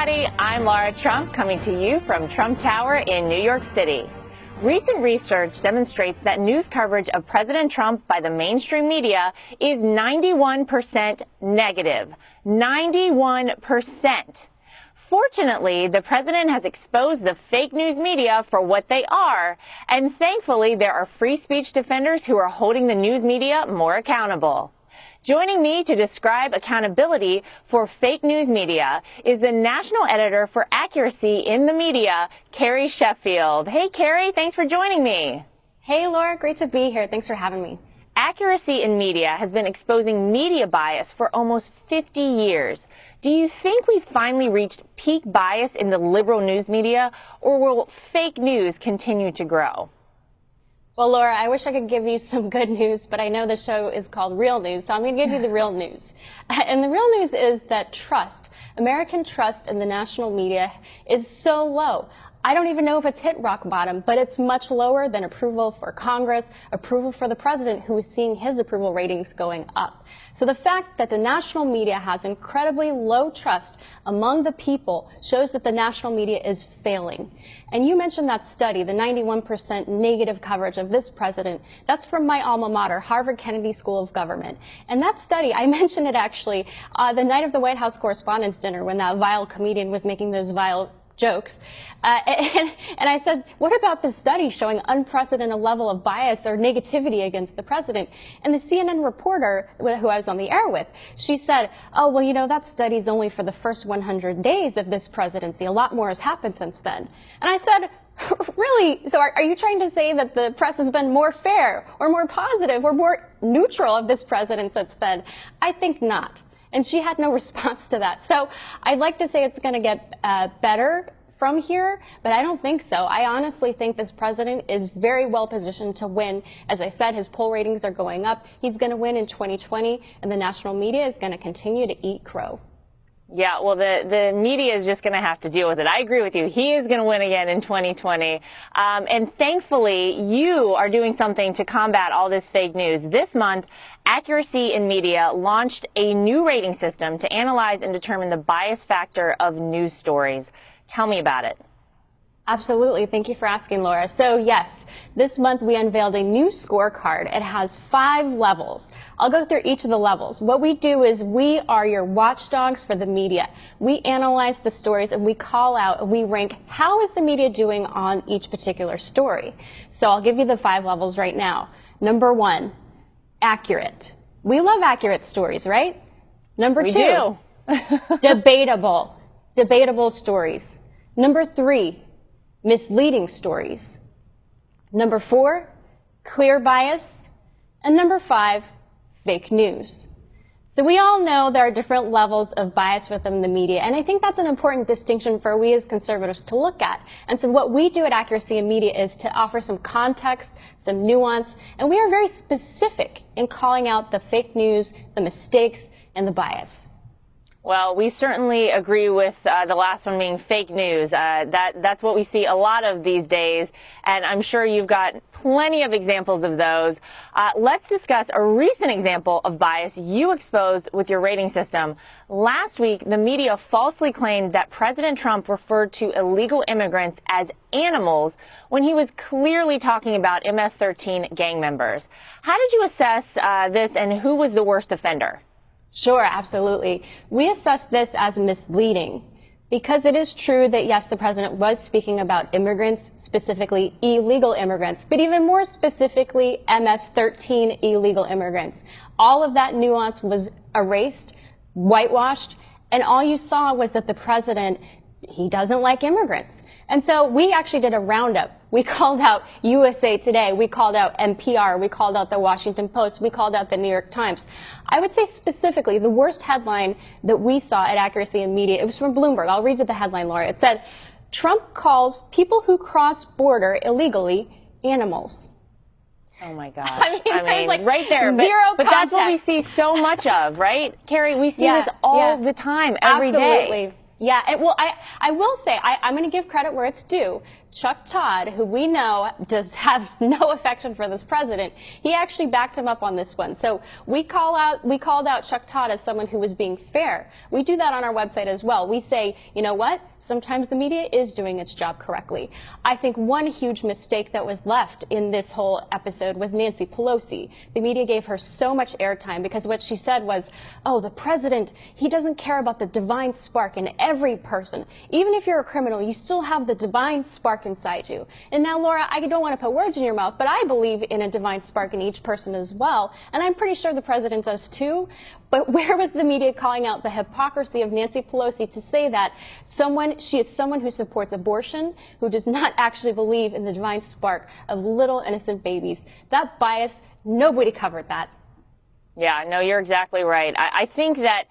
everybody. I'm Laura Trump, coming to you from Trump Tower in New York City. Recent research demonstrates that news coverage of President Trump by the mainstream media is 91% negative. 91%. Fortunately, the president has exposed the fake news media for what they are, and thankfully there are free speech defenders who are holding the news media more accountable. Joining me to describe accountability for fake news media is the national editor for accuracy in the media, Carrie Sheffield. Hey, Carrie, thanks for joining me. Hey, Laura, great to be here. Thanks for having me. Accuracy in media has been exposing media bias for almost 50 years. Do you think we've finally reached peak bias in the liberal news media, or will fake news continue to grow? Well, Laura, I wish I could give you some good news, but I know the show is called Real News, so I'm going to give you the real news. And the real news is that American trust in the national media is so low. I don't even know if it's hit rock bottom, but it's much lower than approval for Congress, approval for the president, who is seeing his approval ratings going up. So the fact that the national media has incredibly low trust among the people shows that the national media is failing. And you mentioned that study, the 91% negative coverage of this president. That's from my alma mater, Harvard Kennedy School of Government. And that study, I mentioned it actually the night of the White House Correspondents' Dinner when that vile comedian was making those vile jokes. And I said, what about this study showing unprecedented level of bias or negativity against the president? And the CNN reporter who I was on the air with, she said, oh, well, you know, that study's only for the first 100 days of this presidency. A lot more has happened since then. And I said, really? So are you trying to say that the press has been more fair or more positive or more neutral of this president since then? I think not. And she had no response to that. So I'd like to say it's going to get better from here, but I don't think so. I honestly think this president is very well positioned to win. As I said, his poll ratings are going up. He's going to win in 2020, and the national media is going to continue to eat crow. Yeah, well, the media is just going to have to deal with it. I agree with you. He is going to win again in 2020. And thankfully, you are doing something to combat all this fake news. This month, Accuracy in Media launched a new rating system to analyze and determine the bias factor of news stories. Tell me about it. Absolutely. Thank you for asking, Laura. So yes, this month we unveiled a new scorecard. It has 5 levels. I'll go through each of the levels. What we do is we are your watchdogs for the media. We analyze the stories and we call out and we rank how is the media doing on each particular story. So I'll give you the 5 levels right now. Number 1, accurate. We love accurate stories, right? Number 2, debatable stories. Number 3, misleading stories. Number 4, clear bias. And number 5, fake news. So we all know there are different levels of bias within the media, and I think that's an important distinction for we as conservatives to look at. And so what we do at Accuracy in Media is to offer some context, some nuance, and we are very specific in calling out the fake news, the mistakes, and the bias. Well, we certainly agree with the last one being fake news. That's what we see a lot of these days, and I'm sure you've got plenty of examples of those. Let's discuss a recent example of bias you exposed with your rating system. Last week, the media falsely claimed that President Trump referred to illegal immigrants as animals when he was clearly talking about MS-13 gang members. How did you assess this, and who was the worst offender? Sure, absolutely. We assess this as misleading because it is true that, yes, the president was speaking about immigrants, specifically illegal immigrants, but even more specifically, MS-13 illegal immigrants. All of that nuance was erased, whitewashed, and all you saw was that the president, he doesn't like immigrants. And so we actually did a roundup. We called out USA Today, we called out NPR, we called out the Washington Post, we called out the New York Times. I would say specifically the worst headline that we saw at Accuracy in Media, it was from Bloomberg. I'll read you the headline, Laura. It said, Trump calls people who cross border illegally animals. Oh my God. I mean like right there. Zero but that's what we see so much of, right? Carrie, we see this all the time, every day. Absolutely. Yeah, well, I will say, I'm going to give credit where it's due. Chuck Todd, who we know does have no affection for this president, he actually backed him up on this one. So we called out Chuck Todd as someone who was being fair. We do that on our website as well. We say, you know what? Sometimes the media is doing its job correctly. I think one huge mistake that was left in this whole episode was Nancy Pelosi. The media gave her so much airtime because what she said was, oh, the president, he doesn't care about the divine spark in every person. Even if you're a criminal, you still have the divine spark inside you. And now, Laura, I don't want to put words in your mouth, but I believe in a divine spark in each person as well. And I'm pretty sure the president does too. But where was the media calling out the hypocrisy of Nancy Pelosi to say that she is someone who supports abortion, who does not actually believe in the divine spark of little innocent babies? That bias, nobody covered that. Yeah, no, you're exactly right. I think that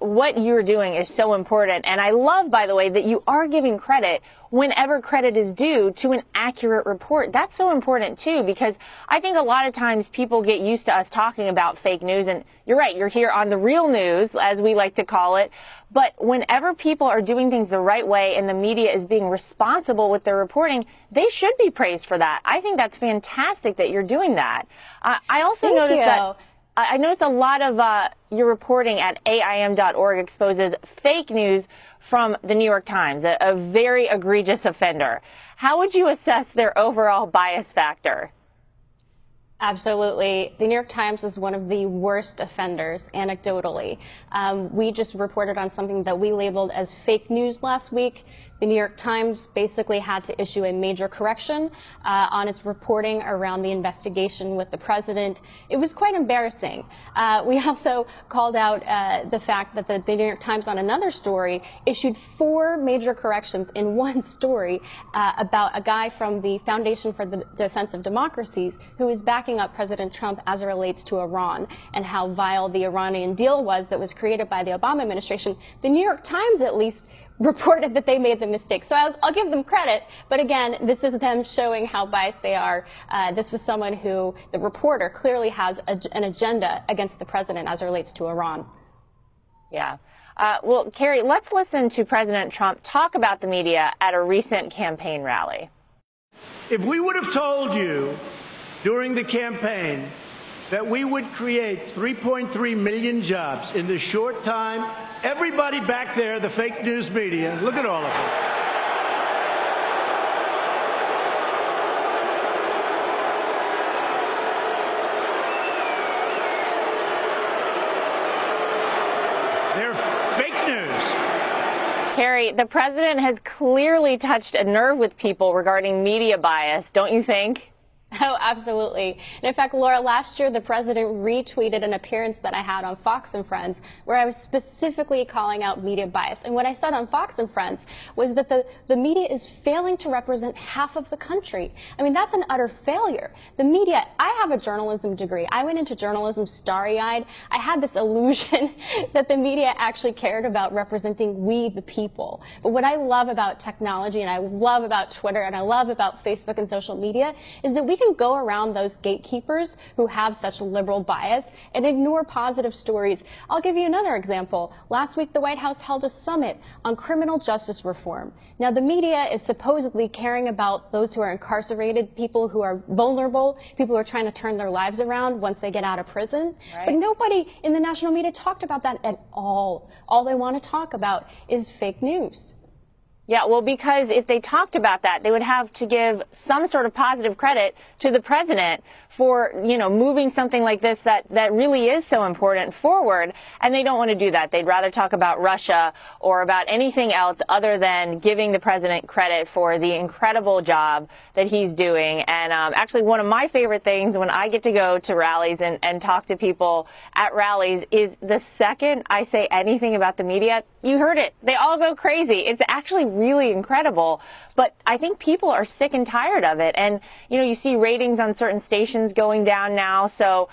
what you're doing is so important. And I love, by the way, that you are giving credit whenever credit is due to an accurate report. That's so important, too, because I think a lot of times people get used to us talking about fake news. And you're right, you're here on the real news, as we like to call it. But whenever people are doing things the right way and the media is being responsible with their reporting, they should be praised for that. I think that's fantastic that you're doing that. I also noticed that. I noticed a lot of your reporting at AIM.org exposes fake news from the New York Times, a very egregious offender. How would you assess their overall bias factor? Absolutely. The New York Times is one of the worst offenders, anecdotally. We just reported on something that we labeled as fake news last week. The New York Times basically had to issue a major correction on its reporting around the investigation with the president. It was quite embarrassing. We also called out the fact that the New York Times on another story issued 4 major corrections in one story about a guy from the Foundation for the Defense of Democracies who is backing up President Trump as it relates to Iran and how vile the Iranian deal was that was created by the Obama administration. The New York Times, at least, reported that they made the mistake. So I'll give them credit. But again, this is them showing how biased they are. This was someone who, the reporter, clearly has an agenda against the president as it relates to Iran. Yeah. Well, Carrie, let's listen to President Trump talk about the media at a recent campaign rally. If we would have told you during the campaign that we would create 3.3 million jobs in this short time, everybody back there, the fake news media, look at all of them. They're fake news. Carrie, the president has clearly touched a nerve with people regarding media bias, don't you think? Oh, absolutely. And in fact, Laura, last year the president retweeted an appearance that I had on Fox and Friends where I was specifically calling out media bias. And what I said on Fox and Friends was that the media is failing to represent half of the country. I mean, that's an utter failure. The media, I have a journalism degree. I went into journalism starry-eyed. I had this illusion that the media actually cared about representing we, the people. But what I love about technology and I love about Twitter and I love about Facebook and social media is that we can go around those gatekeepers who have such liberal bias and ignore positive stories. I'll give you another example. Last week, the White House held a summit on criminal justice reform. Now, the media is supposedly caring about those who are incarcerated, people who are vulnerable, people who are trying to turn their lives around once they get out of prison. Right. But nobody in the national media talked about that at all. All they want to talk about is fake news. Yeah, well, because if they talked about that, they would have to give some sort of positive credit to the president for, moving something like this that really is so important forward. And they don't want to do that. They'd rather talk about Russia or about anything else other than giving the president credit for the incredible job that he's doing. And actually, one of my favorite things when I get to go to rallies and talk to people at rallies is the second I say anything about the media, you heard it. They all go crazy. It's actually really incredible. But I think people are sick and tired of it. And, you see ratings on certain stations going down now. So,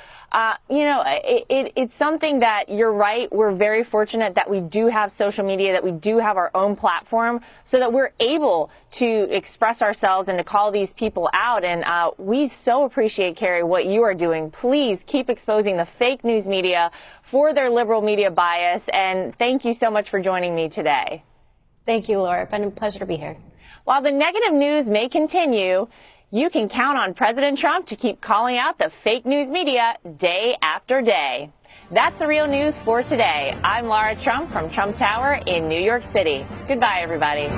it's something that you're right. We're very fortunate that we do have social media, that we do have our own platform so that we're able to express ourselves and to call these people out. And we so appreciate, Carrie, what you are doing. Please keep exposing the fake news media for their liberal media bias. And thank you so much for joining me today. Thank you, Laura. It's been a pleasure to be here. While the negative news may continue, you can count on President Trump to keep calling out the fake news media day after day. That's the real news for today. I'm Laura Trump from Trump Tower in New York City. Goodbye, everybody.